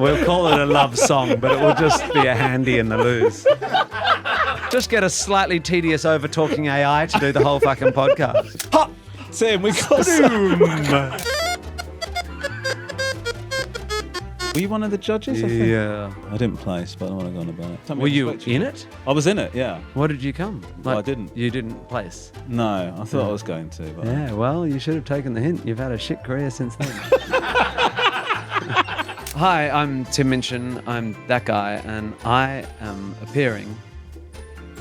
We'll call it a love song, but it will just be a handy in the lose. Just get a slightly tedious over-talking AI to do the whole fucking podcast. Ha! Tim, we got some. Were you one of the judges? I think? Yeah. I didn't place, but I don't want to go on about it. Were you in it? I was in it, yeah. What did you come? Well, I didn't. You didn't place? No, I thought I was going to. But... Yeah, well, you should have taken the hint. You've had a shit career since then. Hi, I'm Tim Minchin. I'm that guy, and I am appearing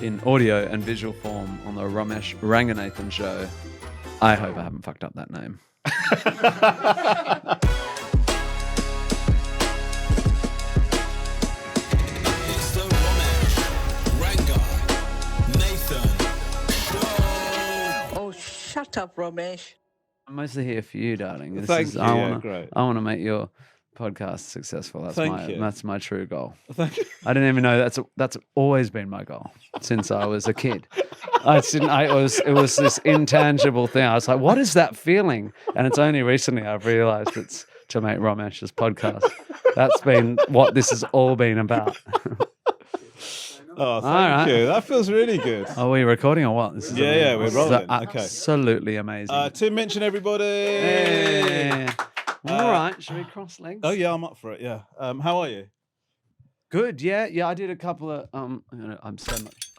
in audio and visual form on the Romesh Ranganathan Show. I hope I haven't fucked up that name. It's the Romesh Ranganathan Show. Oh, shut up, Romesh. I'm mostly here for you, darling. Thank you. I want to make your podcast successful. That's my true goal. Thank you. I didn't even know that's always been my goal since I was a kid. It was this intangible thing. I was like, what is that feeling? And it's only recently I've realized it's to make Romesh's podcast. That's been what this has all been about. Oh, thank you. That feels really good. Are we recording or what? This is Yeah, we're rolling. Okay. Absolutely amazing. Tim Minchin, everybody. Hey. All right, should we cross legs? Oh yeah, I'm up for it. Yeah. How are you? Good. Yeah. I did a couple of I'm so much.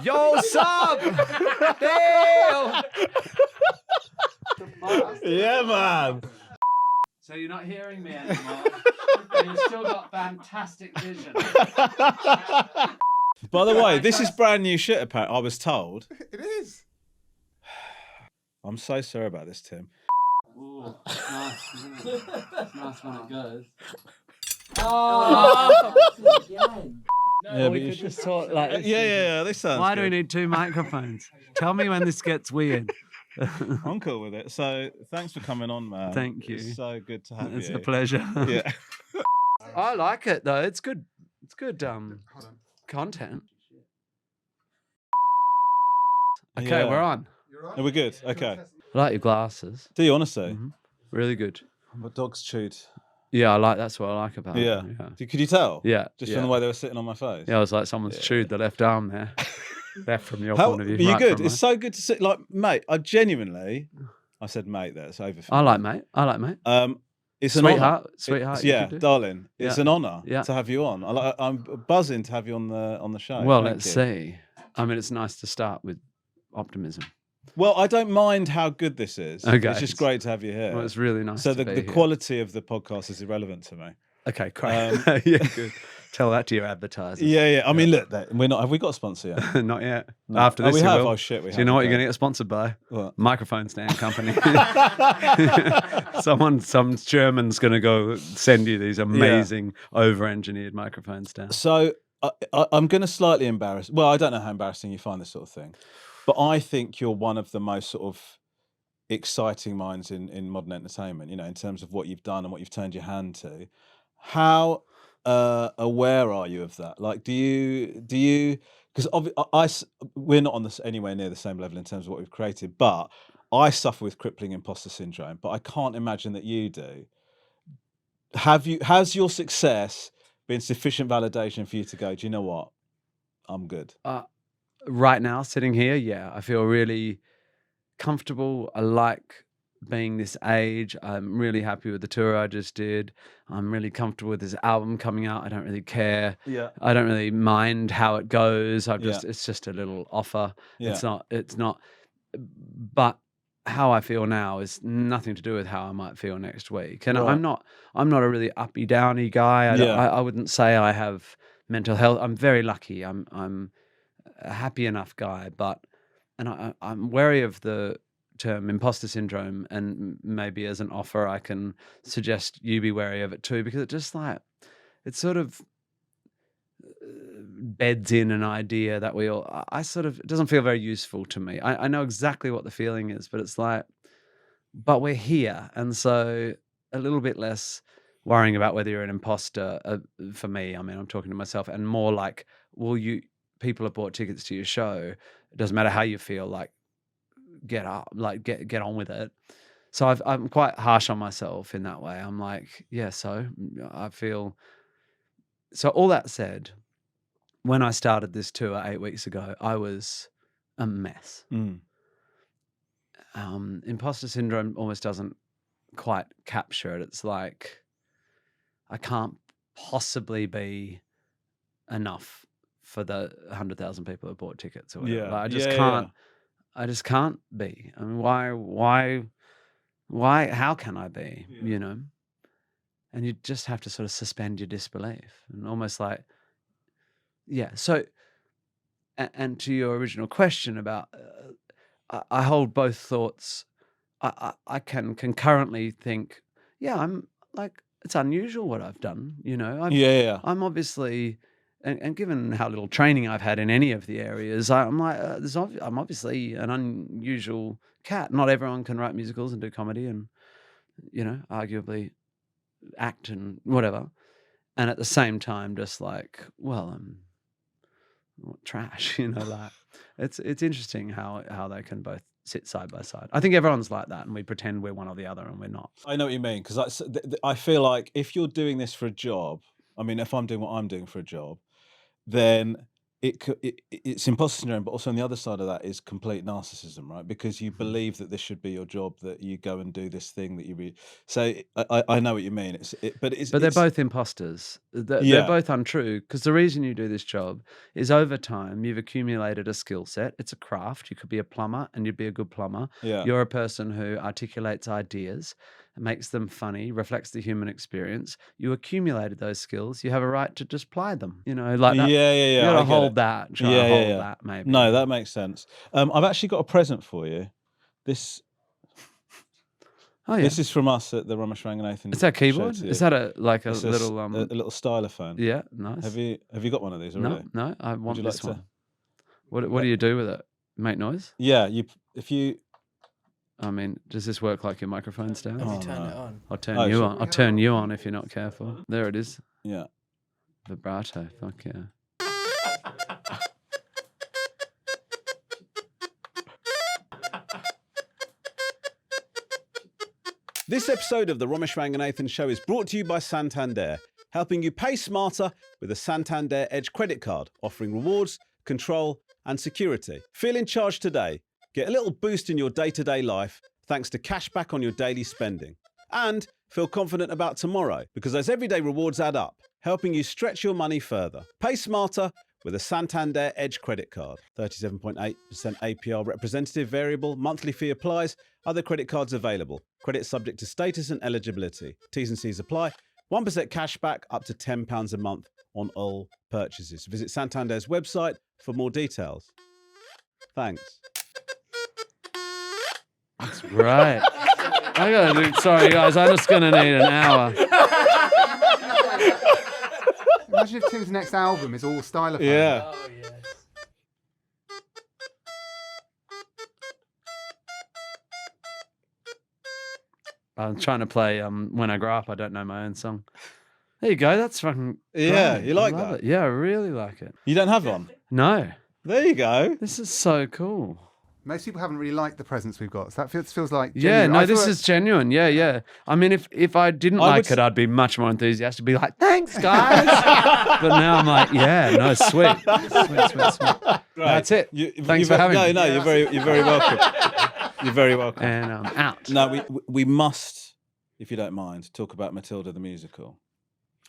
Yo, sub. Dale. Yeah, man. So you're not hearing me anymore. You've still got fantastic vision. By the way, this is brand new shit. Apparently, I was told. It is. I'm so sorry about this, Tim. Ooh, nice. It's nice when it goes. Oh! Yeah, we could just talk like this. Yeah. This sounds. Why do we good. need two microphones? Tell me when this gets weird. I'm cool with it. So thanks for coming on, man. Thank you. It's so good to have It's you. a pleasure. Yeah. I like it though. It's good. It's good content. Okay, Yeah. we're on. You're on? Are we good? Okay. I like your glasses. Do you honestly? Mhm. Really good. My dog's chewed. Yeah, that's what I like about Yeah. it. Could you tell? Yeah. Just yeah. from the way they were sitting on my face. Yeah, I was like, someone's chewed the left arm there. Left from your How point of view. are you right good? from It's so good to see. Like, mate, I said, mate. That's over. I like mate. It's an honor. Sweetheart. Yeah, you could do. darling. It's Yeah. an honor Yeah. to have you on. I'm buzzing to have you on the show. Well, Thank let's you. see. I mean, it's nice to start with optimism. Well, I don't mind how good this is. Okay. It's just great to have you here. Well, it's really nice. so to the be here. quality of the podcast is irrelevant to me. Okay, great. Yeah, good. Tell that to your advertisers. Yeah. I mean, look, we're not. Have we got a sponsor yet? Not yet. No. After this, we you have. will. Oh shit, we have. Do you know what you're Okay. going to get sponsored by? What? Microphone stand company. Some German's going to go send you these amazing over-engineered microphone stands. So I'm going to slightly embarrass. Well, I don't know how embarrassing you find this sort of thing, but I think you're one of the most sort of exciting minds in modern entertainment. You know, in terms of what you've done and what you've turned your hand to. How aware are you of that? Like, do you? Because we're not on anywhere near the same level in terms of what we've created, but I suffer with crippling imposter syndrome. But I can't imagine that you do. Has your success been sufficient validation for you to go, do you know what? I'm good. Right now, sitting here, yeah, I feel really comfortable. I like being this age. I'm really happy with the tour I just did. I'm really comfortable with this album coming out. I don't really care. Yeah. I don't really mind how it goes. It's just a little offer. Yeah. It's not, but how I feel now is nothing to do with how I might feel next week. And Right. I'm not a really uppy downy guy. I wouldn't say I have mental health. I'm very lucky. I'm a happy enough guy, I'm wary of the term imposter syndrome, and maybe as an offer I can suggest you be wary of it too, because it just it sort of beds in an idea that it doesn't feel very useful to me. I know exactly what the feeling is, but it's but we're here, and so a little bit less worrying about whether you're an imposter for me. I mean, I'm talking to myself, and more like, people have bought tickets to your show. It doesn't matter how you feel, get up, get on with it. So I'm quite harsh on myself in that way. I'm like, yeah, so I feel. So all that said, when I started this tour 8 weeks ago, I was a mess. Mm. Imposter syndrome almost doesn't quite capture it. It's like I can't possibly be enough for the 100,000 people who bought tickets or whatever. Yeah. Like, I just Yeah, can't. I just can't be. I mean, why? How can I be? Yeah. You know. And you just have to sort of suspend your disbelief and almost like, yeah. So, and to your original question about, I hold both thoughts. I can concurrently think, yeah, I'm like, it's unusual what I've done. You know, Yeah. I'm obviously, and given how little training I've had in any of the areas, I'm like, I'm obviously an unusual cat. Not everyone can write musicals and do comedy and, you know, arguably act and whatever. And at the same time, just like, well, I'm trash, you know, like it's interesting how they can both sit side by side. I think everyone's like that and we pretend we're one or the other and we're not. I know what you mean, because I feel like if you're doing this for a job, I mean, if I'm doing what I'm doing for a job, then it's imposter syndrome, but also on the other side of that is complete narcissism, right? Because you believe that this should be your job, that you go and do this thing that you read. So I know what you mean. But they're both imposters. They're both untrue, because the reason you do this job is over time you've accumulated a skill set. It's a craft. You could be a plumber and you'd be a good plumber. Yeah. You're a person who articulates ideas, makes them funny, reflects the human experience. You accumulated those skills. You have a right to just apply them. You know, like that. Yeah. You gotta hold that. Try to hold that, maybe. No, that makes sense. I've actually got a present for you. This. Oh yeah. This is from us at the Romesh Ranganathan. Is that a keyboard? Show. Is that a It's little a little stylophone? Yeah, nice. Have you got one of these already? No, I want you this like one. What do you do with it? Make noise? Yeah, if you. I mean, does this work like your microphone stand? Oh, Turn it on. I'll turn you on. I'll turn you on if you're not careful. There it is. Yeah. Vibrato. Fuck yeah. This episode of the Romesh Ranganathan Show is brought to you by Santander, helping you pay smarter with a Santander Edge credit card, offering rewards, control, and security. Feel in charge today. Get a little boost in your day-to-day life thanks to cash back on your daily spending. And feel confident about tomorrow, because those everyday rewards add up, helping you stretch your money further. Pay smarter with a Santander Edge credit card. 37.8% APR representative variable. Monthly fee applies. Other credit cards available. Credit subject to status and eligibility. T's and C's apply. 1% cash back up to £10 a month on all purchases. Visit Santander's website for more details. Thanks. That's right. I gotta do. Sorry, guys. I'm just gonna need an hour. Imagine if Tim's next album is all stylophone. Yeah. Oh, yes. I'm trying to play When I Grow Up, I Don't Know My Own Song. There you go. That's fucking Yeah, great. you like I love that? it. Yeah, I really like it. You don't have one? No, There you go. this is so cool. Most people haven't really liked the presents we've got, so that feels like Yeah, genuine. no, I this thought- is genuine. Yeah. I mean, if I didn't I like would it, I'd be much more enthusiastic. Be like, thanks, guys. But now I'm like, yeah, no, sweet. That's it. Thanks for having me. No, you're very welcome. You're very welcome. And I'm out. No, we must, if you don't mind, talk about Matilda the Musical.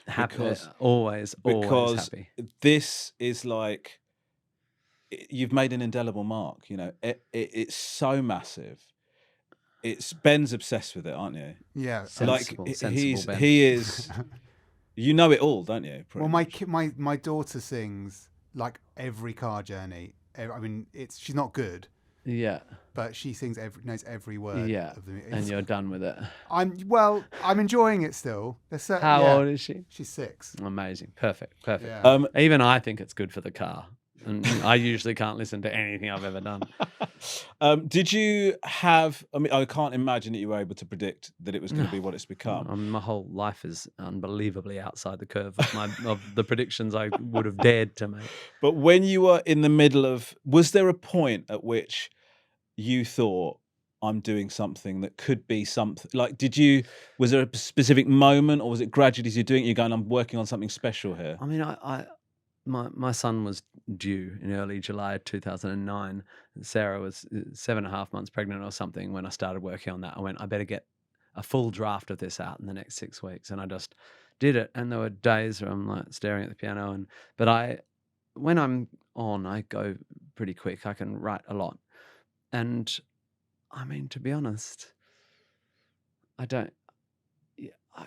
Happy, because- always Because happy. this is like, you've made an indelible mark. You know, it's so massive. It's Ben's obsessed with it, aren't you? Yeah. Sensible, Like sensible Ben. he is. You know it all, don't you? Well, my daughter sings like every car journey. I mean, she's not good, Yeah, but she knows every word. yeah. Of the music. And you're done with it. I'm enjoying it still. How old is she? She's 6. Amazing. Perfect. Yeah. Even I think it's good for the car. And I usually can't listen to anything I've ever done. Did you have? I mean, I can't imagine that you were able to predict that it was going to be what it's become. My whole life is unbelievably outside the curve of the predictions I would have dared to make. But when you were in the middle of, was there a point at which you thought, I'm doing something that could be something. Like, was there a specific moment, or was it gradually as you're doing it, you're going, I'm working on something special here? I mean, my son was due in early July 2009. Sarah was 7.5 months pregnant or something when I started working on that. I went, I better get a full draft of this out in the next 6 weeks, and I just did it. And there were days where I'm like staring at the piano, but when I'm on, I go pretty quick. I can write a lot, and I mean, to be honest, I don't.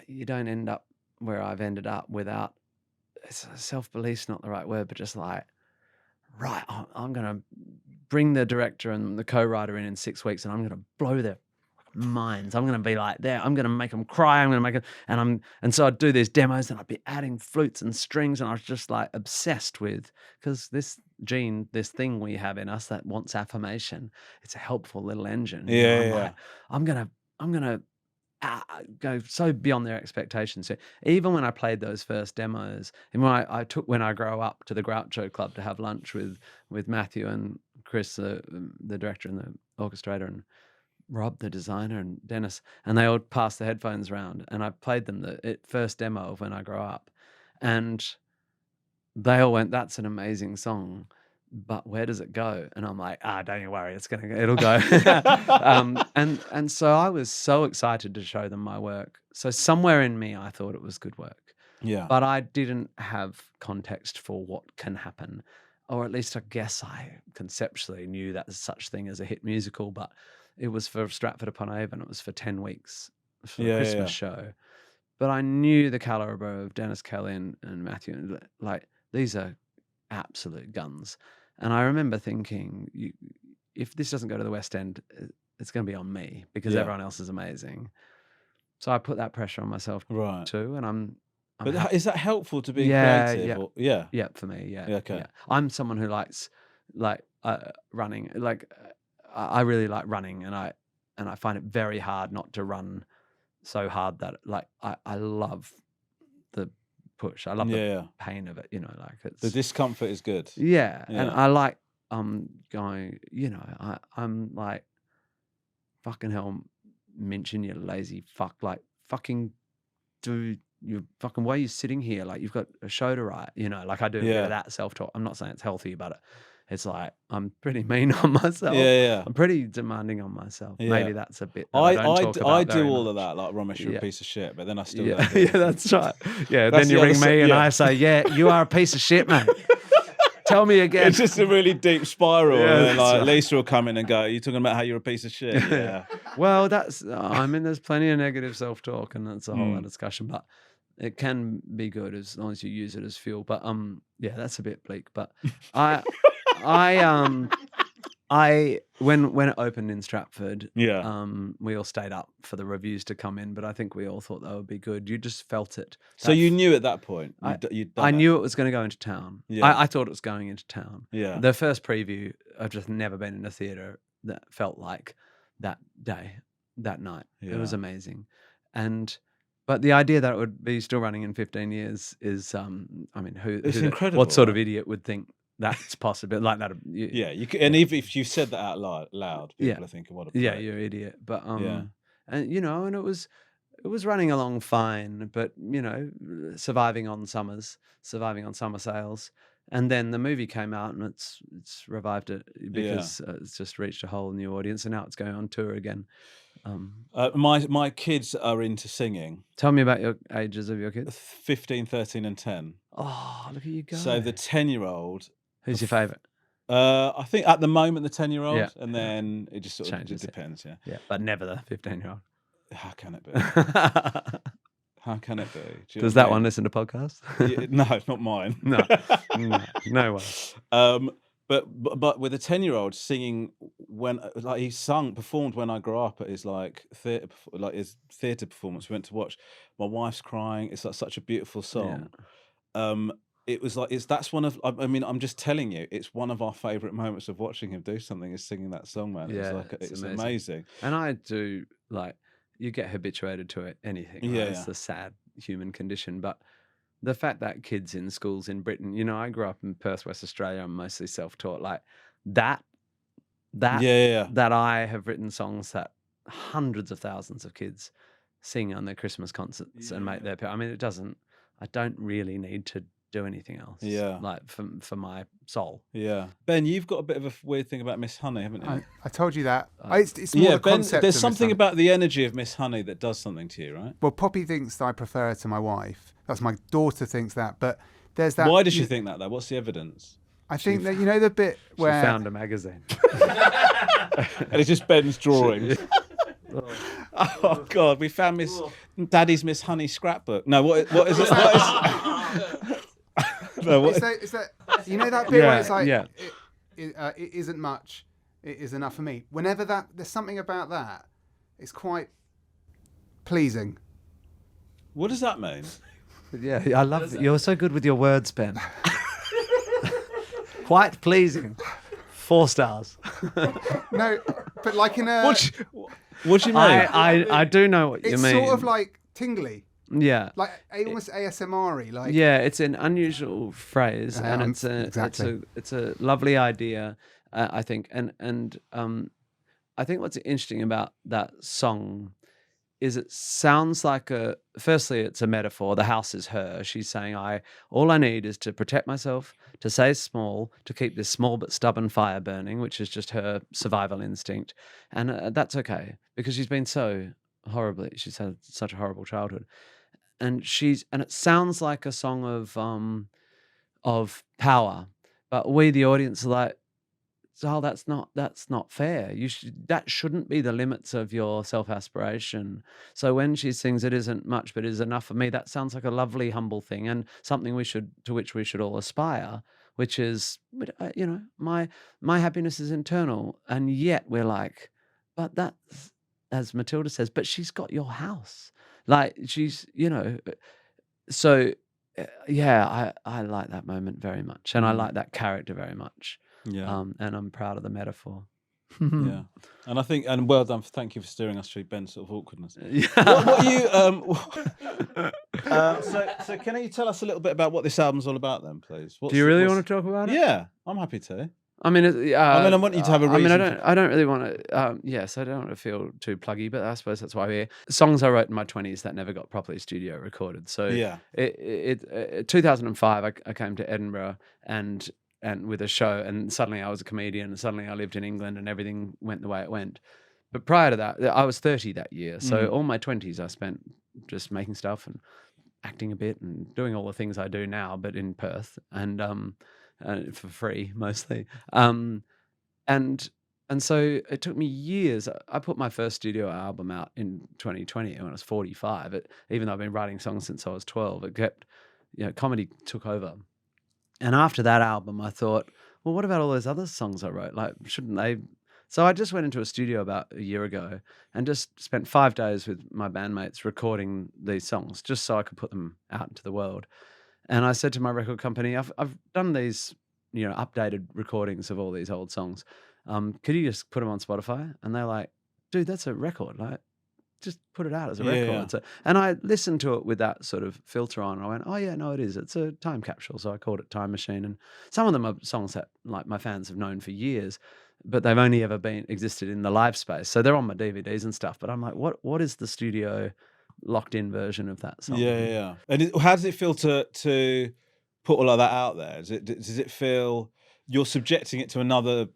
You don't end up where I've ended up without self-belief's not the right word, but just like, right, I'm going to bring the director and the co-writer in 6 weeks, and I'm going to blow their minds. I'm going to be like there. I'm going to make them cry. I'm going to make it, and so I'd do these demos, and I'd be adding flutes and strings, and I was just like obsessed with, because this gene, this thing we have in us that wants affirmation, it's a helpful little engine. You know, Yeah, like, I'm gonna go so beyond their expectations. So even when I played those first demos, and when I took When I Grow Up to the Groucho Club to have lunch with Matthew and Chris, the director and the orchestrator, and Rob, the designer, and Dennis, and they all passed the headphones around, and I played them the first demo of When I Grow Up, and they all went, "That's an amazing song, but where does it go?" And I'm like, don't you worry, it'll go. And so I was so excited to show them my work. So somewhere in me, I thought it was good work, yeah, but I didn't have context for what can happen, or at least I guess I conceptually knew that there's such thing as a hit musical, but it was for Stratford upon Avon. It was for 10 weeks for Yeah, a yeah, Christmas yeah. show. But I knew the caliber of Dennis Kelly and Matthew, and like, these are absolute guns. And I remember thinking, if this doesn't go to the West End, it's going to be on me, because Yeah. everyone else is amazing. So I put that pressure on myself Right. too, and I'm But is that helpful to being Yeah, creative? yeah. Or, yeah. yeah, for me, yeah, Yeah, okay. yeah. I'm someone who likes running. I really like running, and I find it very hard not to run so hard that I love the push. I love Yeah, the yeah. pain of it. You know, like The it's discomfort is good. yeah, and Yeah. I like going. You know, I'm like, fucking hell, Minchin, you lazy fuck. Like, fucking do you fucking, why are you sitting here? Like, you've got a show to write. You know, like, I do a bit Yeah. of that self-talk. I'm not saying it's healthy, but it's like, I'm pretty mean on myself. Yeah, yeah. I'm pretty demanding on myself. Yeah. Maybe that's a bit that I don't talk about I do very all much. of that, like, Romesh, you're Yeah. a piece of shit, but then I still Yeah, don't do yeah, anything. that's right. Yeah, That's then you the ring other me si- and yeah. I say, yeah, you are a piece of shit, mate. Tell me again. It's just a really deep spiral, Yeah, and then that's like right. Lisa will come in and go, "You're talking about how you're a piece of shit." Yeah. Well, that's I mean, there's plenty of negative self-talk, and that's a whole other Mm. discussion, but it can be good as long as you use it as fuel. But yeah, that's a bit bleak. But I when it opened in Stratford, Yeah. we all stayed up for the reviews to come in, but I think we all thought they would be good. You just felt it. So you knew at that point. You'd done I it. knew it was going to go into town. Yeah. I thought it was going into town. Yeah. The first preview, I've just never been in a theatre that felt like that day, that night. It was Yeah. amazing. But the idea that it would be still running in 15 years is, I mean, It's what incredible, sort of right? idiot would think that's possible? Like that. Yeah. You could, and if you said that out loud, people Yeah. are thinking, "What a Yeah, prick." you're an idiot. But Yeah. and you know, and it was running along fine, but you know, surviving on summer sales. And then the movie came out, and it's revived it because it's just reached a whole new audience, and now it's going on tour again. My kids are into singing. Tell me about your ages of your kids. 15, 13, and 10. Oh, look at you go. So the 10-year-old, Who's your favourite? I think at the moment the 10-year-old, Yeah, and then it just sort of changes. depends. Yeah. Yeah, but never the 15-year-old. How can it be? How can it be? Do you know Does what I that one mean? listen to podcasts? Yeah, no, it's not mine. No, no way. But with a 10-year-old singing when like he performed When I Grow Up at his his theatre performance. We went to watch. My wife's crying. It's like such a beautiful song. It was like that's one of. I mean, I'm just telling you, it's one of our favourite moments of watching him do something is singing that song, man. Yeah, It's amazing. And I do, like, you get habituated to it, anything. Right? Yeah, It's yeah. the sad human condition. But the fact that kids in schools in Britain, you know, I grew up in Perth, West Australia. I'm mostly self-taught. Like, that that Yeah. that I have written songs that hundreds of thousands of kids sing on their Christmas concerts and make their. I mean, I don't really need to do anything else. Yeah. Like for my soul. Yeah. Ben, you've got a bit of a weird thing about Miss Honey, haven't you? I told you that. It's more the Ben, concept there's of Miss something Honey. about the energy of Miss Honey that does something to you, right? Well, Poppy thinks that I prefer her to my wife. That's my daughter thinks that. But there's that. Why does she think that, though? What's the evidence? I think that, you know, the bit where. She found a magazine. And it's just Ben's drawings. Oh God, we found Daddy's Miss Honey scrapbook. No, what is it? No, what Is that you know that bit where it's like yeah. it isn't much, it is enough for me. Whenever there's something about that, it's quite pleasing. What does that mean? Yeah, I love it. You're so good with your words, Ben. Quite pleasing. 4 stars. No, but like in a. What do you mean? I do know what you It's mean. sort of like tingly, yeah. like almost ASMR-y. Like Yeah, it's an unusual phrase, and exactly. it's a lovely idea, I think, and I think what's interesting about that song is it sounds like firstly it's a metaphor. The house is her. She's saying all I need is to protect myself, to stay small, to keep this small but stubborn fire burning, which is just her survival instinct, and that's okay because she's been she's had such a horrible childhood, and it sounds like a song of power, but we the audience are like, oh, that's not fair. That shouldn't be the limits of your self-aspiration. So when she sings "It isn't much, but it is enough for me," that sounds like a lovely, humble thing and something to which we should all aspire. Which is, my happiness is internal, and yet we're like, but that's, as Matilda says, but she's got your house. Like she's, so yeah, I like that moment very much, and I like that character very much. Yeah. And I'm proud of the metaphor. Yeah. And I think, and well done. Thank you for steering us through Ben's sort of awkwardness. Yeah. What you? So can you tell us a little bit about what this album's all about, then, please? Do you really want to talk about it? Yeah, I'm happy to. I mean, I want you to have a reason. I don't really want to. Yes, I don't want to feel too pluggy, but I suppose that's why we're here. Songs I wrote in my 20s that never got properly studio recorded. So Yeah. 2005, I came to Edinburgh and with a show, and suddenly I was a comedian, and suddenly I lived in England, and everything went the way it went. But prior to that, I was 30 that year, so all my 20s I spent just making stuff and acting a bit and doing all the things I do now, but in Perth and for free mostly. And so it took me years. I put my first studio album out in 2020 when I was 45. Even though I've been writing songs since I was 12, it kept, comedy took over. And after that album, I thought, well, what about all those other songs I wrote? Like, shouldn't they? So I just went into a studio about a year ago and just spent 5 days with my bandmates recording these songs just so I could put them out into the world. And I said to my record company, I've done these, updated recordings of all these old songs. Could you just put them on Spotify? And they're like, dude, that's a record. Like, just put it out as a record. Yeah. So, and I listened to it with that sort of filter on. And I went, oh yeah, no, it is. It's a time capsule. So I called it Time Machine. And some of them are songs that like my fans have known for years, but they've only ever existed in the live space. So they're on my DVDs and stuff. But I'm like, what is the studio locked in version of that song? Yeah. And how does it feel to put all of that out there? Does it feel you're subjecting it to another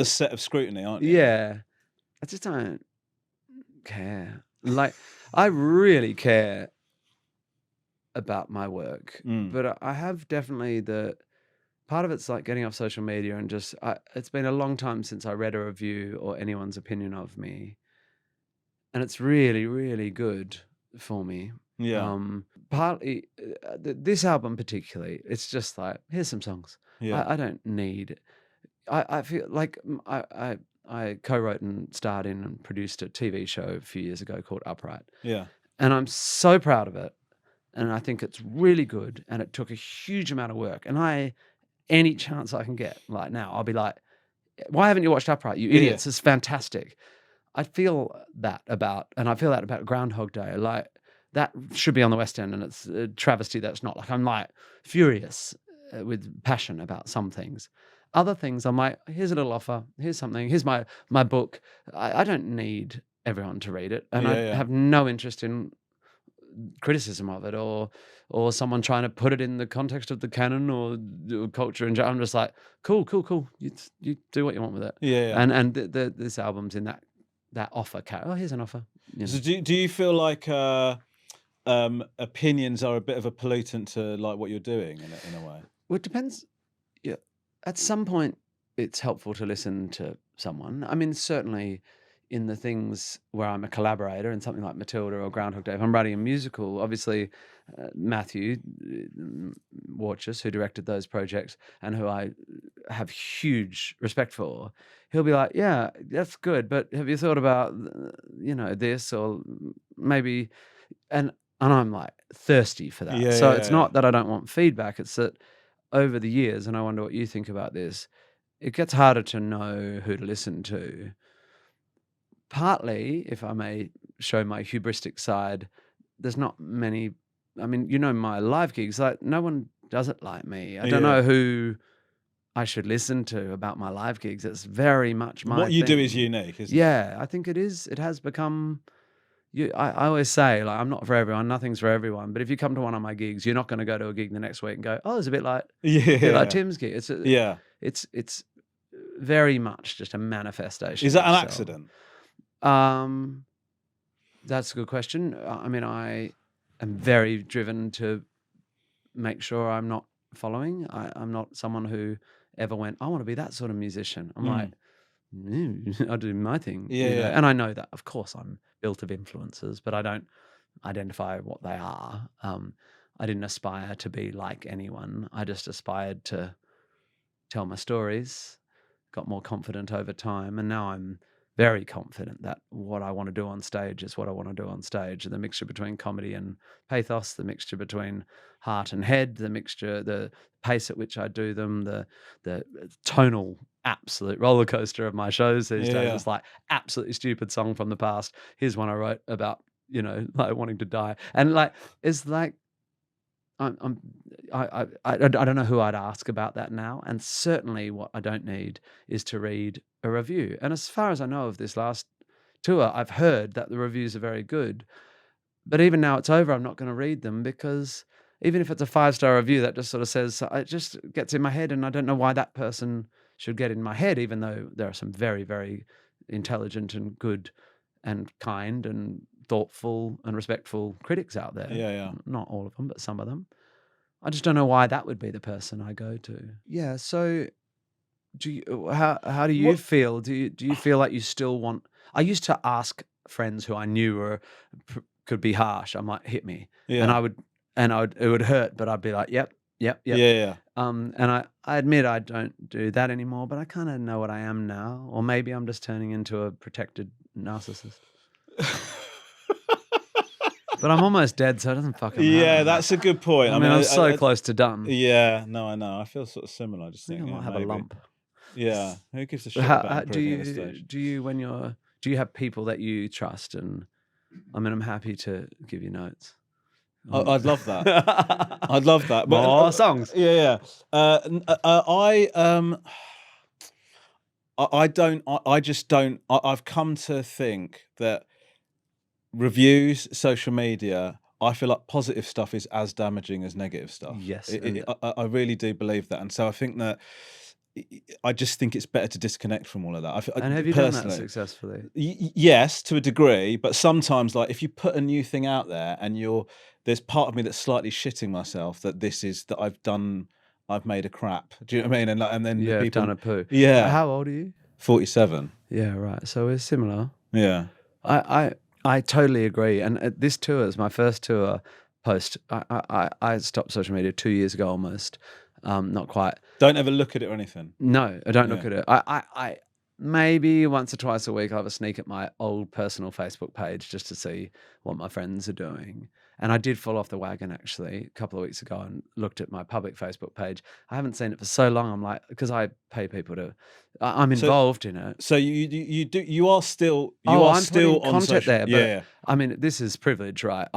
set of scrutiny, aren't you? Yeah. I just don't care. Like, I really care about my work, but I have definitely part of it's like getting off social media and just, it's been a long time since I read a review or anyone's opinion of me. And it's really, really good for me. Yeah. Partly, this album particularly, it's just like, here's some songs. Yeah. I don't need, I feel like I co-wrote and starred in and produced a TV show a few years ago called Upright. Yeah. And I'm so proud of it. And I think it's really good. And it took a huge amount of work. And any chance I can get, like now, I'll be like, why haven't you watched Upright, you idiots? It's fantastic. I feel that about Groundhog Day. Like, that should be on the West End, and it's a travesty that's not. Like, I'm like furious with passion about some things. other things, I'm like, here's a little offer, here's something, here's my book. I don't need everyone to read it, and I have no interest in criticism of it or someone trying to put it in the context of the canon or culture. And I'm just like, cool. You do what you want with it. Yeah. And this album's in that offer. Here's an offer. So do you feel like opinions are a bit of a pollutant to like what you're doing in a way? Well, it depends. Yeah, at some point, it's helpful to listen to someone. I mean, certainly in the things where I'm a collaborator in something like Matilda or Groundhog Day, if I'm writing a musical, obviously Matthew Warchus, who directed those projects and who I have huge respect for, he'll be like, yeah, that's good, but have you thought about, this or maybe, and I'm like thirsty for that. So it's not that I don't want feedback, it's that over the years, and I wonder what you think about this, it gets harder to know who to listen to. Partly, if I may show my hubristic side, there's not many. I mean, my live gigs, like no one does it like me. I don't know who I should listen to about my live gigs. It's very much my what you do thing. is unique, isn't it? Yeah, I think it is. It has become. I always say, like, I'm not for everyone. Nothing's for everyone. But if you come to one of my gigs, you're not going to go to a gig the next week and go, "Oh, it's a bit like Tim's gig." It's very much just a manifestation. Is that an of itself. accident? That's a good question. I mean, I am very driven to make sure I'm not following. I'm not someone who ever went, I want to be that sort of musician. I'm like, I do my thing. And I know that, of course, I'm built of influences, but I don't identify what they are. I didn't aspire to be like anyone. I just aspired to tell my stories, got more confident over time, and now I'm very confident that what I want to do on stage is what I want to do on stage. The mixture between comedy and pathos, the mixture between heart and head, the pace at which I do them, the tonal absolute roller coaster of my shows these days. It's like absolutely stupid song from the past. Here's one I wrote about, like wanting to die, and like it's like I don't know who I'd ask about that now, and certainly what I don't need is to read a review. And as far as I know of this last tour, I've heard that the reviews are very good, but even now it's over, I'm not going to read them, because even if it's a 5-star review, that just sort of says, it just gets in my head, and I don't know why that person should get in my head, even though there are some very, very intelligent and good and kind and thoughtful and respectful critics out there. Not all of them, but some of them. I just don't know why that would be the person I go to. Yeah. So, how do you feel? Do you feel like you still want? I used to ask friends who I knew could be harsh. I'm like, hit me, and it would hurt, but I'd be like, yep. And I admit I don't do that anymore, but I kind of know what I am now, or maybe I'm just turning into a protected narcissist. But I'm almost dead, so it doesn't fucking matter. Yeah, that's a good point. I mean, I'm so close to done. Yeah, no, I know. I feel sort of similar. I just think I might have maybe a lump. Yeah, who gives a shit about improving on the stage? Do you have people that you trust? And I mean, I'm happy to give you notes. I'd love that. I'd love that. But, more songs. Yeah. I don't. I just don't. I've come to think that reviews, social media, I feel like positive stuff is as damaging as negative stuff. Yes. I really do believe that. And so I think that I just think it's better to disconnect from all of that. And have you done that successfully? Yes, to a degree. But sometimes, like, if you put a new thing out there and there's part of me that's slightly shitting myself that I've made a crap. Do you know what I mean? And then people, you've done a poo. Yeah. How old are you? 47. Yeah, right. So we're similar. Yeah. I totally agree. And this tour is my first tour post. I stopped social media 2 years ago almost. Not quite. Don't ever look at it or anything. No, I don't look at it. I maybe once or twice a week I'll have a sneak at my old personal Facebook page just to see what my friends are doing. And I did fall off the wagon actually a couple of weeks ago and looked at my public Facebook page. I haven't seen it for so long. I'm like, because I pay people to. I'm involved in it. So you are still I'm still putting on content social, there. But yeah. I mean, this is privilege, right?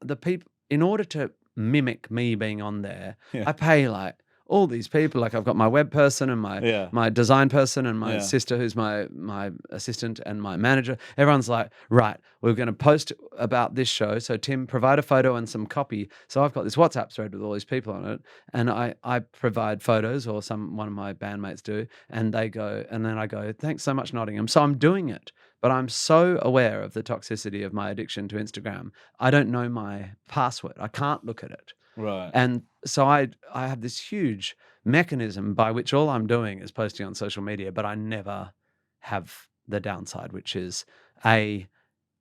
The people, in order to mimic me being on there, I pay like all these people. Like I've got my web person and my design person and my sister who's my assistant and my manager. Everyone's like, right, we're going to post about this show. So Tim, provide a photo and some copy. So I've got this WhatsApp thread with all these people on it, and I provide photos, or one of my bandmates do, and they go, and then I go, thanks so much, Nottingham. So I'm doing it, but I'm so aware of the toxicity of my addiction to Instagram. I don't know my password. I can't look at it. Right. And so I have this huge mechanism by which all I'm doing is posting on social media, but I never have the downside, which is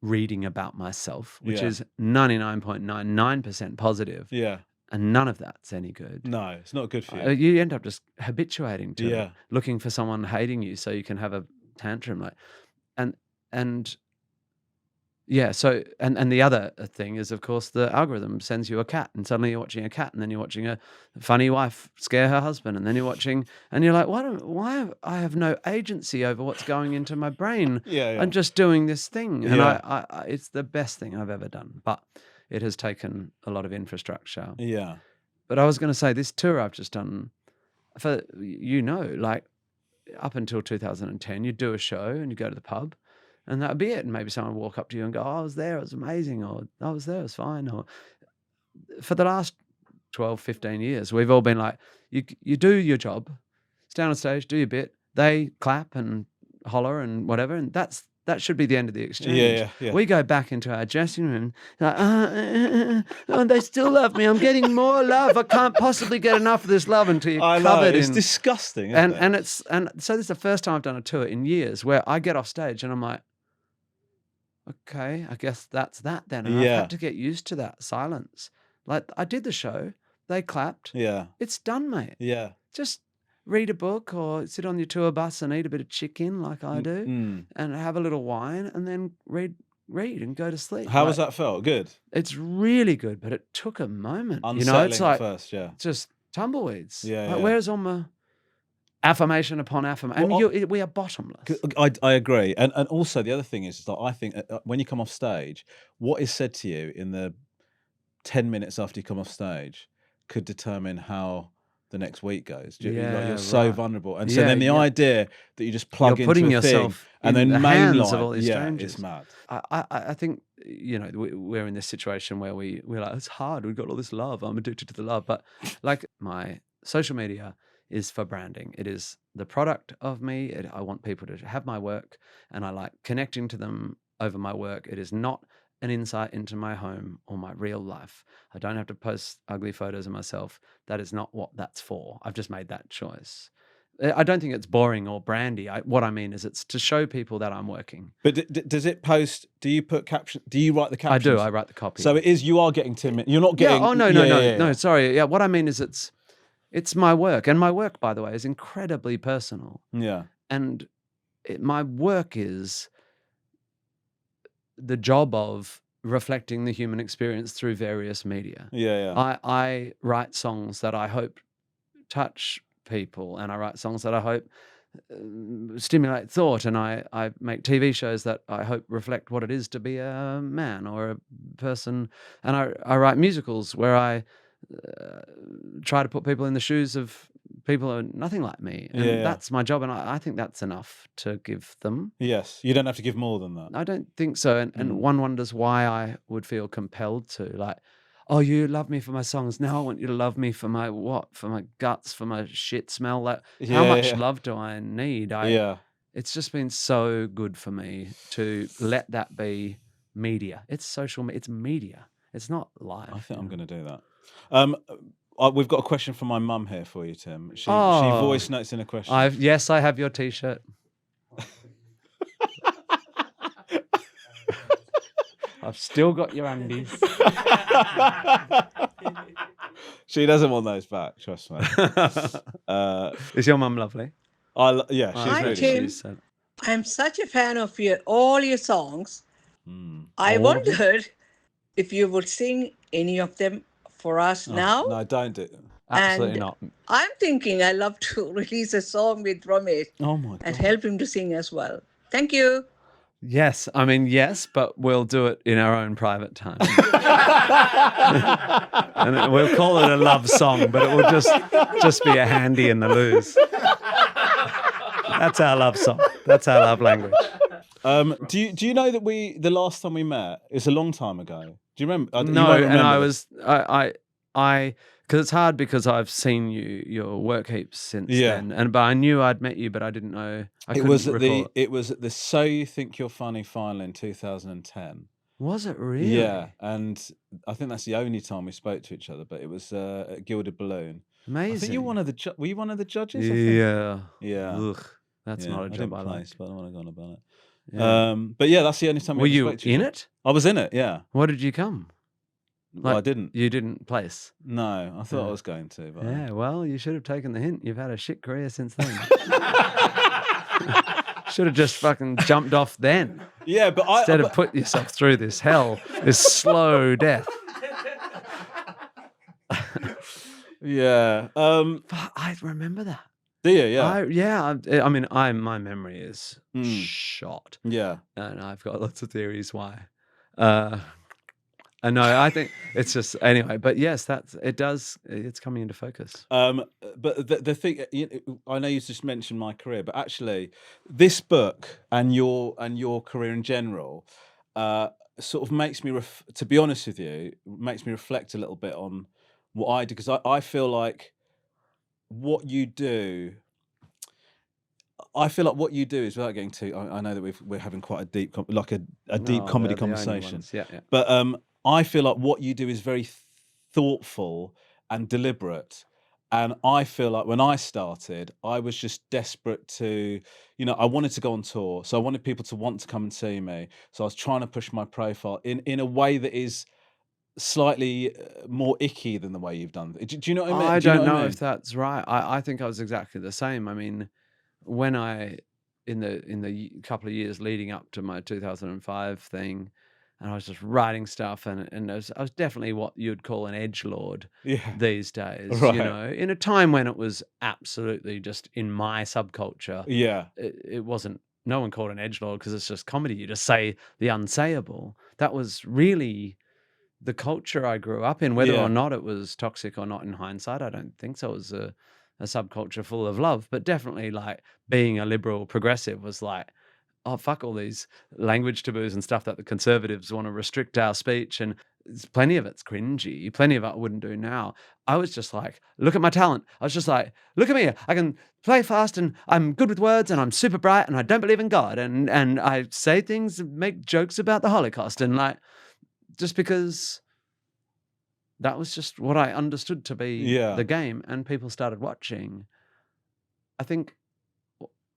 reading about myself, which is 99.99% positive. Yeah. And none of that's any good. No, it's not good for you. You end up just habituating to it, looking for someone hating you so you can have a tantrum. Like, and yeah, so and the other thing is, of course, the algorithm sends you a cat, and suddenly you're watching a cat, and then you're watching a funny wife scare her husband, and then you're watching, and you're like, why have I have no agency over what's going into my brain? I'm just doing this thing, and I it's the best thing I've ever done, but it has taken a lot of infrastructure. Yeah. But I was going to say, this tour I've just done, for like up until 2010, you'd do a show and you go to the pub, and that'd be it. And maybe someone would walk up to you and go, oh, I was there, it was amazing, or I was there, it was fine. Or for the last 12, 15 years, we've all been like, you do your job, stand on stage, do your bit, they clap and holler and whatever, and that should be the end of the exchange. Yeah. We go back into our dressing room, like, oh, they still love me. I'm getting more love. I can't possibly get enough of this love until you're covered in. It's disgusting, isn't it? And so this is the first time I've done a tour in years where I get off stage and I'm like, okay, I guess that's that then. And I've had to get used to that silence. Like, I did the show, they clapped. Yeah. It's done, mate. Yeah. Just read a book or sit on your tour bus and eat a bit of chicken like I do, and have a little wine, and then read and go to sleep. How has that felt? Good. It's really good, but it took a moment. Unsettling it's like at first, just tumbleweeds. Yeah. Where's all my affirmation upon affirmation? And we are bottomless. I agree, and also the other thing is that I think when you come off stage, what is said to you in the 10 minutes after you come off stage could determine how the next week goes. You're so vulnerable, and so then the idea that you just plug into putting a yourself thing and then the mainline hands of all these strangers. It's mad. I think we're in this situation where we're like, it's hard. We've got all this love. I'm addicted to the love, but like my social media is for branding. It is the product of me. I want people to have my work, and I like connecting to them over my work. It is not an insight into my home or my real life. I don't have to post ugly photos of myself. That is not what that's for. I've just made that choice. I don't think it's boring or brandy. What I mean is it's to show people that I'm working. But does it post? Do you put caption? Do you write the captions? I do. I write the copy. So it is. You are getting 10 minutes. You're not getting. Yeah. Oh no. Sorry. Yeah. What I mean is it's my work, and my work, by the way, is incredibly personal. Yeah. And my work is the job of reflecting the human experience through various media. Yeah. I write songs that I hope touch people, and I write songs that I hope stimulate thought, and I make TV shows that I hope reflect what it is to be a man or a person, and I write musicals where I try to put people in the shoes of people who are nothing like me, and that's my job, and I think that's enough to give them. Yes, you don't have to give more than that. I don't think so, and one wonders why I would feel compelled to, like, oh, you love me for my songs, now I want you to love me for my what? For my guts, for my shit smell. Like, how much love do I need? It's just been so good for me to let that be media. It's social, it's media. It's not live. I think I'm going to do that. We've got a question from my mum here for you, Tim. She voice notes in a question. Yes, I have your T-shirt. I've still got your undies. She doesn't want those back, trust me. Is your mum lovely? She's Hi, really Tim. sweet. I'm such a fan of all your songs. I wondered if you would sing any of them for us now. No, don't do it. Absolutely not. I'm thinking I'd love to release a song with Romesh and help him to sing as well. Thank you. Yes, I mean, yes, but we'll do it in our own private time. And we'll call it a love song, but it will just be a handy in the loos. That's our love song. That's our love language. Do you know that the last time we met, it's a long time ago. Do you remember? You No, won't and remember this. I because it's hard because I've seen your work heaps since then, but I knew I'd met you, but I didn't know. It was at the So You Think You're Funny final in 2010. Was it really? Yeah, and I think that's the only time we spoke to each other. But it was at Gilded Balloon. Amazing. I think were you one of the judges? Yeah. Yeah. Ugh, that's not a job I like. Place, but I don't want to go on about it. Yeah. But yeah, that's the only time. Were you in it? I was in it. Yeah. What did you come? Well, I didn't. You didn't place? No, I thought I was going to. But yeah, well, you should have taken the hint. You've had a shit career since then. Should have just fucking jumped off then. Yeah, but instead of put yourself through this hell, this slow death. Yeah. I remember that. Do you? Yeah. I mean, my memory is shot. Yeah. And I've got lots of theories why. I know. I think it's just anyway. But yes, it's coming into focus. But the thing, I know you just mentioned my career, but actually, this book and your career in general, sort of makes me, to be honest with you, makes me reflect a little bit on what I do, because I feel like what you do. I feel like what you do is, without getting too. I know that we're having quite a deep, deep comedy conversation. Yeah. But I feel like what you do is very thoughtful and deliberate. And I feel like when I started, I was just desperate to, I wanted to go on tour. So I wanted people to want to come and see me. So I was trying to push my profile in a way that is slightly more icky than the way you've done. Do you know what I mean? I don't know if that's right. I think I was exactly the same. I mean, when in the couple of years leading up to my 2005 thing, and I was just writing stuff, and I was definitely what you'd call an edgelord these days. Right. In a time when it was absolutely just in my subculture. Yeah. It wasn't. No one called an edgelord because it's just comedy. You just say the unsayable. That was really the culture I grew up in, whether or not it was toxic or not in hindsight. I don't think so. It was a subculture full of love, but definitely like being a liberal progressive was like, oh, fuck all these language taboos and stuff that the conservatives want to restrict our speech. And plenty of it's cringy. Plenty of it I wouldn't do now. I was just like, look at my talent. I was just like, look at me. I can play fast and I'm good with words and I'm super bright and I don't believe in God. And I say things and make jokes about the Holocaust. And like, just because that was just what I understood to be the game, and people started watching. I think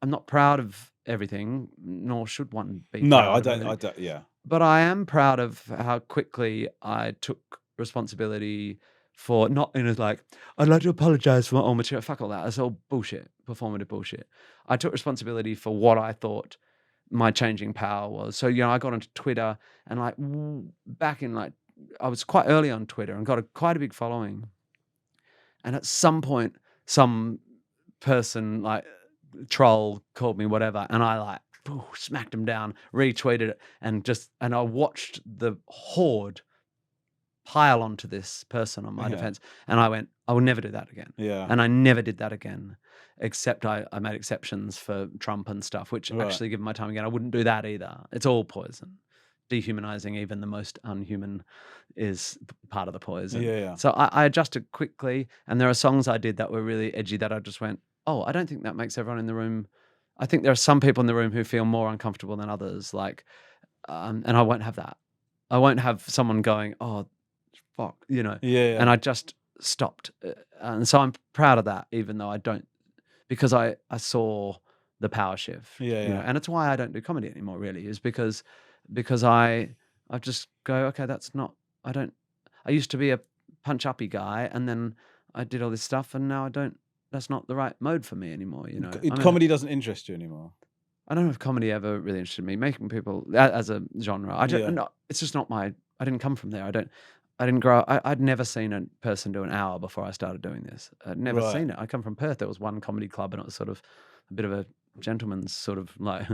I'm not proud of everything, nor should one be. No, I don't. Yeah. But I am proud of how quickly I took responsibility for, not in as like, I'd like to apologize for my own material. Fuck all that. It's all bullshit, performative bullshit. I took responsibility for what I thought my changing power was. So, I got onto Twitter, and like back in like, I was quite early on Twitter and got quite a big following. And at some point, some person like troll called me whatever, and I like smacked him down, retweeted it, and I watched the horde pile onto this person on my defense, and I went, I will never do that again. Yeah. And I never did that again, except I made exceptions for Trump and stuff, which actually, given my time again, I wouldn't do that either. It's all poison. Dehumanizing even the most unhuman is part of the poison. Yeah. So I adjusted quickly, and there are songs I did that were really edgy that I just went, oh, I don't think that makes everyone in the room. I think there are some people in the room who feel more uncomfortable than others. Like, and I won't have that. I won't have someone going, oh, fuck, Yeah. And I just stopped. And so I'm proud of that, even though I don't, because I saw the power shift. Yeah. And it's why I don't do comedy anymore, really, is because I just go, okay, that's not, I used to be a punch-uppy guy, and then I did all this stuff, and now that's not the right mode for me anymore, Comedy doesn't interest you anymore. I don't know if comedy ever really interested me, making people, as a genre. It's just not I didn't come from there. I didn't grow up. I'd never seen a person do an hour before I started doing this. I'd never seen it. I come from Perth. There was one comedy club, and it was sort of a bit of a gentleman's sort of like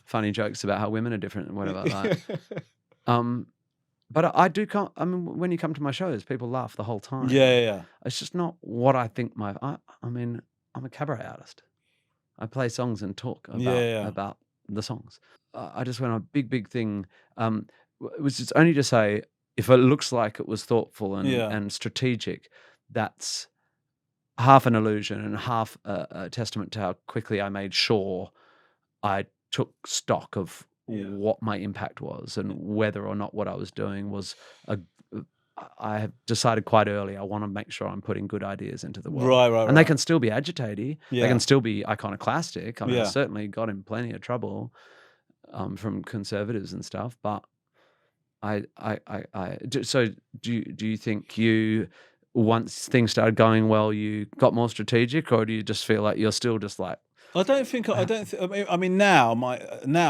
funny jokes about how women are different and whatever. Like, But I do come. I mean, when you come to my shows, people laugh the whole time. Yeah. It's just not what I think. I mean, I'm a cabaret artist. I play songs and talk Yeah. about the songs. I just went on a big thing. It was just only to say, if it looks like it was thoughtful and strategic, that's half an illusion and half a testament to how quickly I made sure I took stock of what my impact was and whether or not what I was doing was I have decided quite early I want to make sure I'm putting good ideas into the world. Right. And they can still be agitating. Yeah. They can still be iconoclastic. I mean, I Yeah. certainly got in plenty of trouble from conservatives and stuff. But so do you think you, once things started going well, you got more strategic, or do you just feel like you're still just like? I mean, now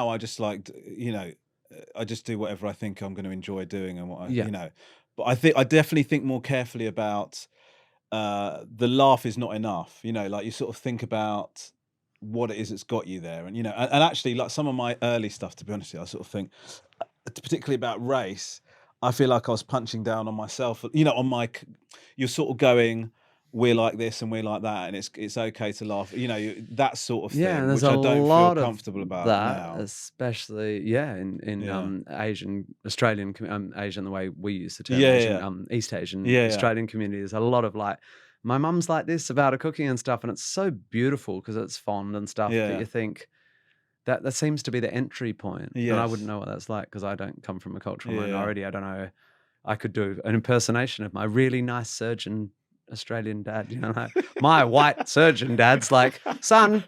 I just like, I just do whatever I think I'm going to enjoy doing and what but I definitely think more carefully about the laugh is not enough, like you sort of think about what it is that's got you there. And, and actually like some of my early stuff, to be honest with you, I sort of think, particularly about race, I feel like I was punching down on myself, on my, you're sort of going, we're like this and we're like that, and it's okay to laugh, that sort of thing, And there's which a I don't lot feel of comfortable about that, now. especially in Australian, Asian, the way we use the term Yeah, Asian, East Asian, Australian community. There's a lot of like, my mum's like this about her cooking and stuff, and it's so beautiful because it's fond and stuff. But you think that seems to be the entry point, and I wouldn't know what that's like because I don't come from a cultural minority. I don't know. I could do an impersonation of my really nice surgeon Australian dad, like my white surgeon dad's like, son,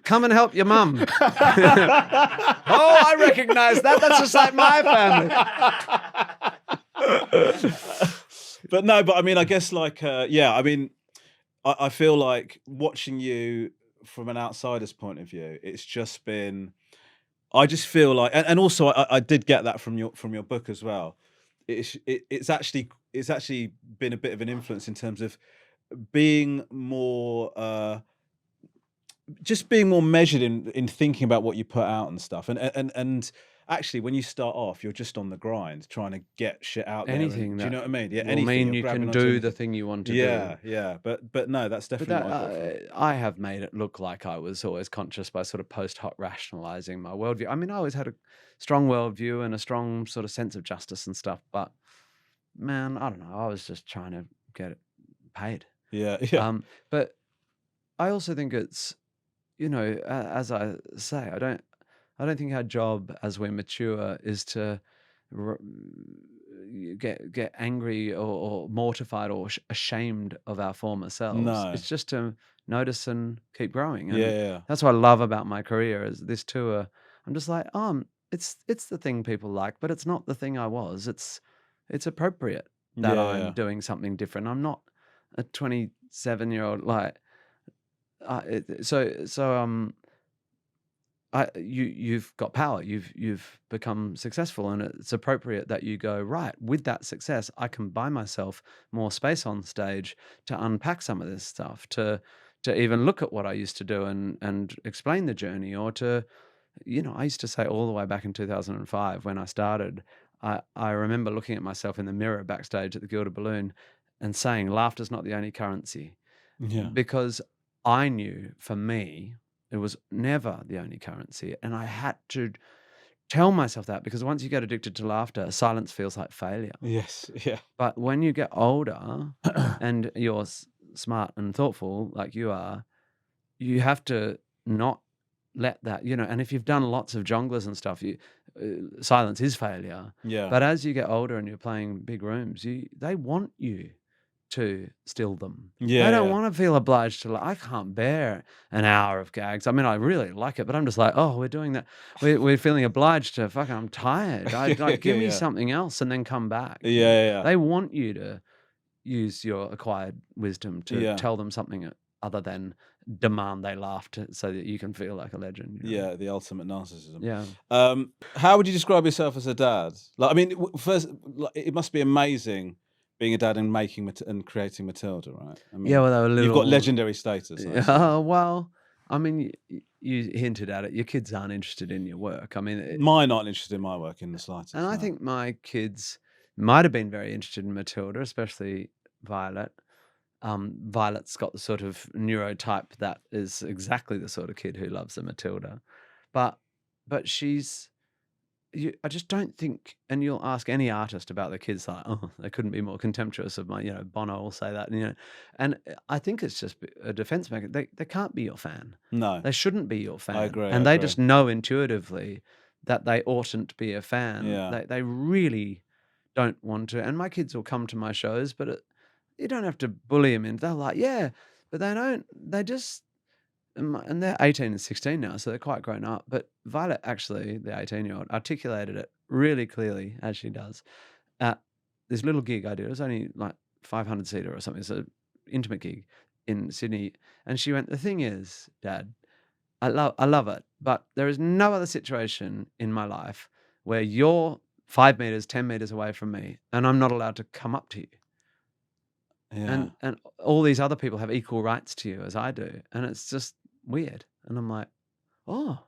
come and help your mum. Oh, I recognize that. That's just like my family. But I mean, I guess like, I mean, I feel like watching you from an outsider's point of view, it's just been, I just feel like, and also I did get that from your book as well. It's actually been a bit of an influence in terms of being more just being more measured in thinking about what you put out and stuff. And actually, when you start off, you're just on the grind trying to get shit out Anything there. Do you know what I mean? Yeah, will anything. mean You're you grabbing can onto do anything. the thing you want to do. Yeah. But no, that's definitely what I got from it. I have made it look like I was always conscious by sort of post hoc rationalizing my worldview. I mean, I always had a strong worldview and a strong sort of sense of justice and stuff, but man, I don't know. I was just trying to get it paid. Yeah. But I also think it's, as I say, I don't think our job as we mature is to get angry or mortified or ashamed of our former selves. No. It's just to notice and keep growing. And Yeah. that's what I love about my career is this tour. I'm just like, it's the thing people like, but it's not the thing I was. It's appropriate that I'm doing something different. I'm not a 27-year-old like. You've got power. You've become successful, and it's appropriate that you go right with that success. I can buy myself more space on stage to unpack some of this stuff, to even look at what I used to do and explain the journey, or to, I used to say all the way back in 2005 when I started. I remember looking at myself in the mirror backstage at the Gilded Balloon and saying, laughter's not the only currency. Yeah. Because I knew for me, it was never the only currency. And I had to tell myself that, because once you get addicted to laughter, silence feels like failure. Yes. Yeah. But when you get older and you're smart and thoughtful like you are, you have to not let that, and if you've done lots of jonglers and stuff, silence is failure. Yeah. But as you get older and you're playing big rooms, they want you to still them. Yeah. They don't want to feel obliged to. I can't bear an hour of gags. I mean, I really like it, but I'm just like, oh, we're doing that. We're feeling obliged to. Fuck, I'm tired. Give me something else and then come back. Yeah. They want you to use your acquired wisdom to tell them something other than demand they laugh so that you can feel like a legend. Yeah, the ultimate narcissism. Yeah. How would you describe yourself as a dad? Like, I mean, first, it must be amazing being a dad and making and creating Matilda, right? I mean, Yeah, well, they were you've got legendary status. Well, I mean, you hinted at it. Your kids aren't interested in your work. I mean, Mine aren't interested in my work in the slightest. and I no. think my kids might have been very interested in Matilda, especially Violet. Violet's got the sort of neurotype that is exactly the sort of kid who loves a Matilda, but she's. I just don't think, and you'll ask any artist about their kids, like, oh, they couldn't be more contemptuous of my, Bono will say that, and I think it's just a defense mechanism. They can't be your fan. No. They shouldn't be your fan. I agree. And they just know intuitively that they oughtn't be a fan. Yeah. They really don't want to. And my kids will come to my shows, but you don't have to bully them in. They're like, yeah, but they don't. They just. And they're 18 and 16 now, so they're quite grown up. But Violet, actually, the 18-year-old, articulated it really clearly, as she does, at this little gig I did. It was only like 500-seater or something. It's an intimate gig in Sydney. And she went, the thing is, Dad, I love it, but there is no other situation in my life where you're 5 meters, 10 meters away from me, and I'm not allowed to come up to you. Yeah. And all these other people have equal rights to you as I do. And it's just weird. And I'm like, oh,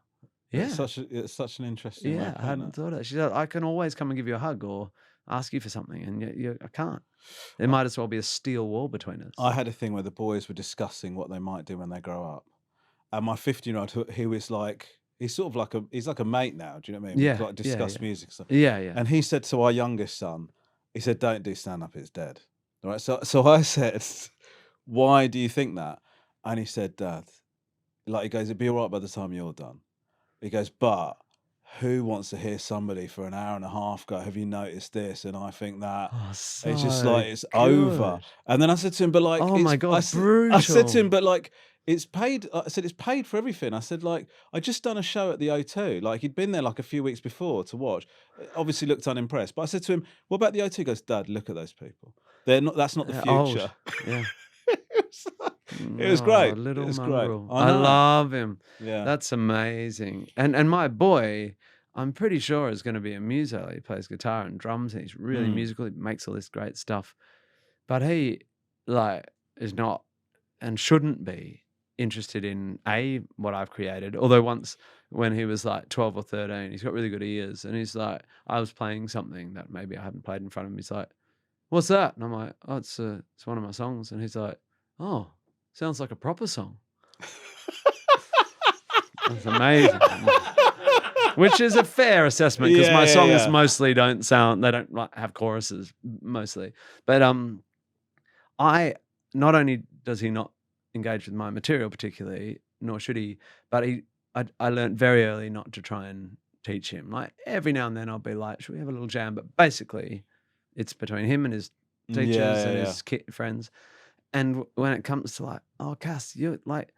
yeah. It's such an interesting way Yeah, of I putting hadn't it. thought of it. She said, I can always come and give you a hug or ask you for something. And I can't. There might as well be a steel wall between us. I had a thing where the boys were discussing what they might do when they grow up. And my 15-year-old, he was like, he's sort of like a mate now. Do you know what I mean? Yeah, We like discuss yeah. music stuff. Yeah. And he said to our youngest son, he said, don't do stand-up, it's dead. All right. So I said, why do you think that? And he said, Dad, like, he goes, it'd be all right by the time you're done. He goes, but who wants to hear somebody for an hour and a half go, have you noticed this? And I think that it's just like, it's over. And then I said to him, but like, oh my God, brutal. I said to him, but like, it's paid. I said, it's paid for everything. I said, like, I just done a show at the O2. Like, he'd been there like a few weeks before to watch. Obviously looked unimpressed. But I said to him, what about the O2? He goes, Dad, look at those people. They're not, that's not the They're future. old. Yeah. It was great. Little It was mongrel. great. I love him. Yeah. That's amazing. And my boy, I'm pretty sure is going to be a muso. He plays guitar and drums and he's really musical. He makes all this great stuff. But he is not and shouldn't be interested in what I've created. Although once when he was like 12 or 13, he's got really good ears. And he's like, I was playing something that maybe I hadn't played in front of him. He's like, what's that? And I'm like, oh, it's one of my songs. And he's like, oh, sounds like a proper song. That's amazing. Which is a fair assessment because my songs mostly don't have choruses mostly. But I not only does he not engage with my material particularly, nor should he, but I learned very early not to try and teach him. Like every now and then I'll be like, should we have a little jam? But basically it's between him and his teachers and his friends. And when it comes to like, oh, Cass, you're like,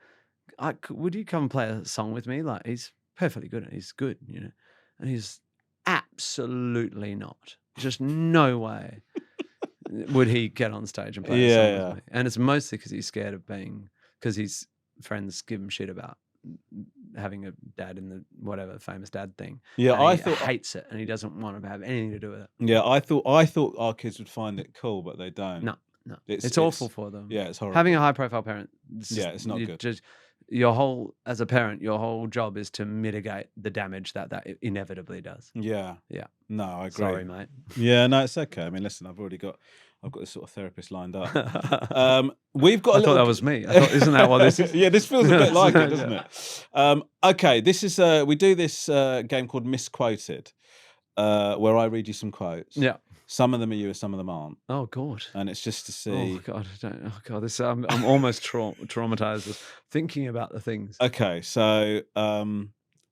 would you come play a song with me? Like, he's perfectly good. He's good, and he's absolutely not. Just no way would he get on stage and play a song with me. And it's mostly because he's scared of because his friends give him shit about having a dad in the whatever famous dad thing. Yeah, and I he thought hates it and he doesn't want to have anything to do with it. Yeah, I thought our kids would find it cool, but they don't. No. It's awful for them. Yeah, it's horrible. Having a high profile parent. It's not good. As a parent, your whole job is to mitigate the damage that inevitably does. Yeah. Yeah. No, I agree. Sorry, mate. Yeah, no, it's okay. I mean, listen, I've got this sort of therapist lined up. We've got. I thought that was me. Isn't that what this is? Yeah, this feels a bit like it, doesn't it? Okay, this is we do this game called Misquoted, where I read you some quotes. Yeah. Some of them are you, and some of them aren't. Oh God! And it's just to see. Oh God! This I'm almost traumatized just thinking about the things. Okay, so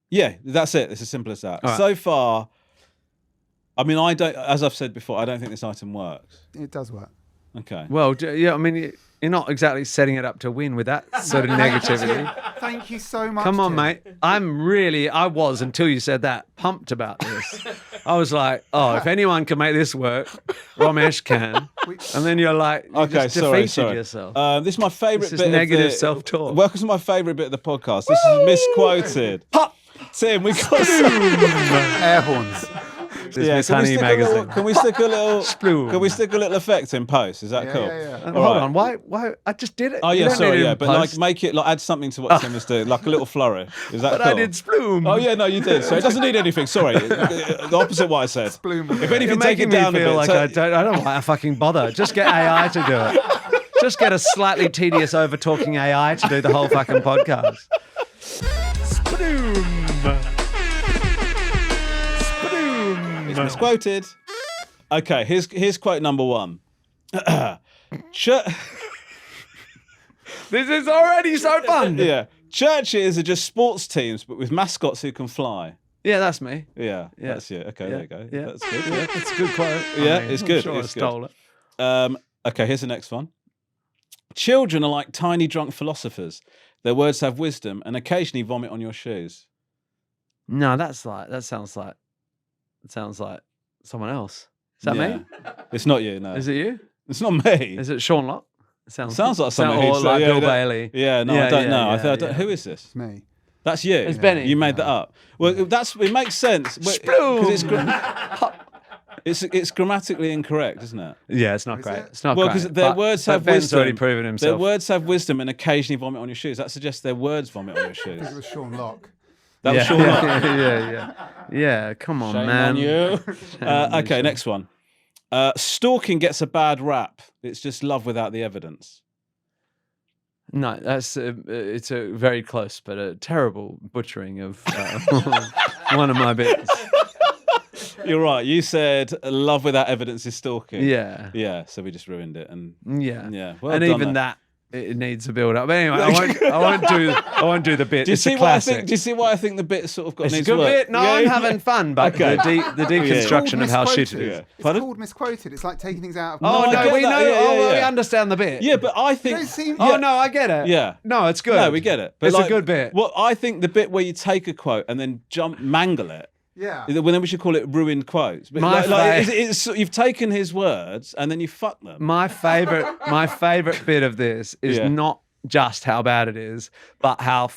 yeah, that's it. It's as simple as that. All right. So far, I mean, as I've said before, I don't think this item works. It does work. Okay. Well, yeah, I mean, you're not exactly setting it up to win with that sort of negativity. Thank you so much. Come on, Tim. mate. I was until you said that, pumped about this. I was like, oh, if anyone can make this work, Romesh can. And then you're like, you just defeated yourself. This is my favourite This bit is negative of self-talk. Welcome to my favourite bit of the podcast. This is Misquoted. Tim, we got Air horns. Miss Honey magazine. Can we stick a little? Sploom. Can we stick a little effect in post? Is that Yeah, cool? yeah. Hold right. on, why? I just did it. Oh You yeah, don't sorry, need it yeah, in but like post. make it like add something to what Tim was doing, like a little flourish. Is that But cool? I did sploom. Oh yeah, no, you did. So it doesn't need anything. Sorry, the opposite of what I said. Sploom. If You're anything, take making it down me a feel bit. like So- I don't know why I fucking bother. Just get AI to do it. Just get a slightly tedious over-talking AI to do the whole fucking podcast. Sploom. Sploom. It's misquoted. Okay, here's quote number one. This is already so fun. Yeah, churches are just sports teams, but with mascots who can fly. Yeah, that's me. Yeah, Yeah. that's it. Okay, Yeah. there you go. Yeah. That's good. Yeah, it's a good quote. Yeah, it's I'm good, Sure it's I stole it. Okay, here's the next one. Children are like tiny drunk philosophers. Their words have wisdom and occasionally vomit on your shoes. No, that sounds like someone else. Is that me? It's not you, no. Is it you? It's not me. Is it Sean Locke? It Sounds like someone or who's like Bill that- Bailey. Yeah, no, I Yeah, don't yeah, know. yeah, yeah. Who is this? It's me. That's you. It's Benny. You made that up. Well, it makes sense because it's grammatically incorrect, isn't it? Yeah, it's not Is great. it? It's not Well, great. because their but- words but have Ben's wisdom. already proven Their himself. words have wisdom and occasionally vomit on your shoes. That suggests their words vomit on your shoes. It was Sean Locke. That was yeah, Sean Locke. yeah. Come on, Shame man. on you. on you, Okay, Sean. next one. Stalking gets a bad rap. It's just love without the evidence. No, that's it's a very close but a terrible butchering of one of my bits. You're right. You said love without evidence is stalking. Yeah, Yeah, so we just ruined it. And yeah. yeah, well And done even there. that it needs a build up. But anyway, I won't do the bit. Do you It's see a what I classic. think? Do you see why I think the bit sort of got It's a needs good work? bit. No, Yeah, I'm yeah. having fun, but Okay. the deconstruction of how shit it Misquoted. is. It's Pardon? called misquoted. It's like taking things out of. Oh I no, get we that. know. Yeah, we yeah. understand the bit. Yeah, but I think. Don't seem- Oh yeah. no, I get it. Yeah. No, it's good. No, we get it. But It's like, a good bit. Well, I think the bit where you take a quote and then mangle it. Yeah. Well, then we should call it ruined quotes. But My it's you've taken his words and then you fuck them. My favorite bit of this is Yeah. not just how bad it is, but how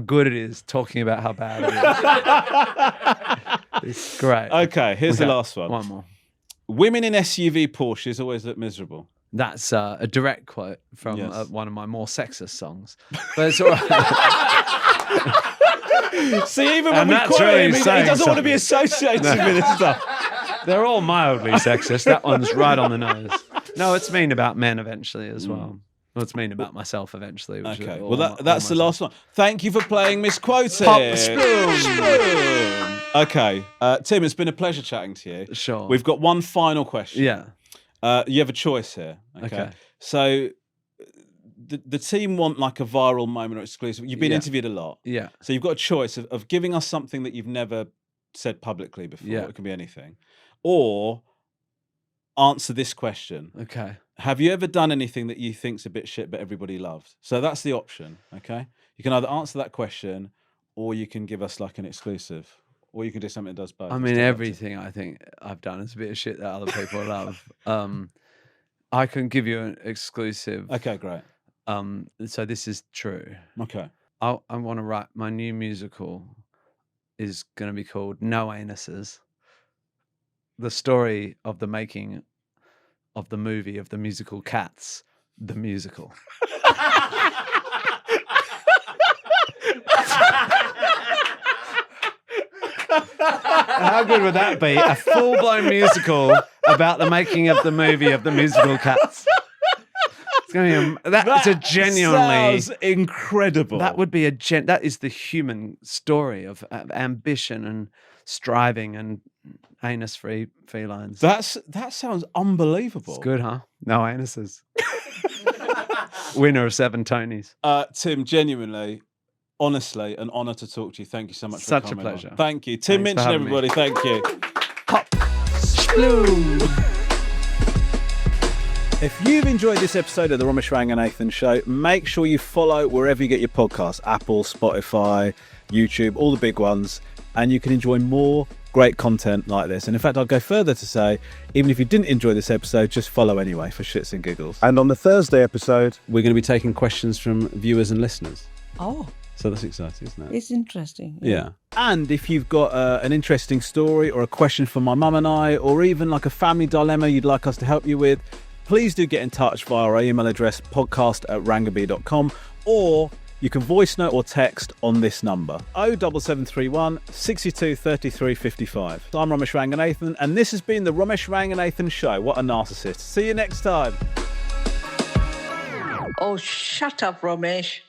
good it is talking about how bad it is. It's great. Okay, here's the Okay, last one. One more. Women in SUV Porsches always look miserable. That's a direct quote from Yes. one of my more sexist songs. But it's all right. See, even when And we that's quote really him, he saying doesn't want to be something. associated with this stuff. They're all mildly sexist. That one's right on the nose. No, it's mean about men eventually as well. Well, it's mean about myself eventually. Which Okay, is well, all that's the myself. last one. Thank you for playing Misquoted. Pop spoon. Spoon. Okay, Tim, it's been a pleasure chatting to you. Sure. We've got one final question. Yeah. You have a choice here. Okay. So the team want like a viral moment or exclusive. You've been Yeah. interviewed a lot. Yeah. So you've got a choice of giving us something that you've never said publicly before. Yeah. It can be anything. Or answer this question. Okay. Have you ever done anything that you think's a bit shit but everybody loved? So that's the option, okay? You can either answer that question or you can give us like an exclusive. Or you can do something that does both. I It's mean, totally up to you. everything I think I've done is a bit of shit that other people love. I can give you an exclusive. Okay, great. So this is true. Okay. I want to write my new musical is going to be called No Anuses. The story of the making of the movie of the musical Cats, the musical. How good would that be? A full-blown musical about the making of the movie of the musical Cats. It's going to be that's a genuinely sounds incredible. that would be that is the human story of ambition and striving and anus-free felines. that sounds unbelievable. It's good, huh? No anuses. Winner of 7 Tonys. Tim, genuinely, honestly, an honour to talk to you. Thank you so much Such for a coming on. pleasure. Thank you. Tim Thanks for Minchin, having me. everybody. Thank you. If you've enjoyed this episode of the Romesh Ranganathan Show, make sure you follow wherever you get your podcasts, Apple, Spotify, YouTube, all the big ones, and you can enjoy more great content like this. And in fact, I'll go further to say, even if you didn't enjoy this episode, just follow anyway for shits and giggles. And on the Thursday episode, We're going to be taking questions from viewers and listeners. Oh, So that's exciting, isn't it? It's interesting. Yeah. And if you've got an interesting story or a question for my mum and I, or even like a family dilemma you'd like us to help you with, please do get in touch via our email address, podcast@rangabee.com, or you can voice note or text on this number, 07731 62 33 55. I'm Romesh Ranganathan, and this has been the Romesh Ranganathan Show. What a narcissist. See you next time. Oh, shut up, Romesh.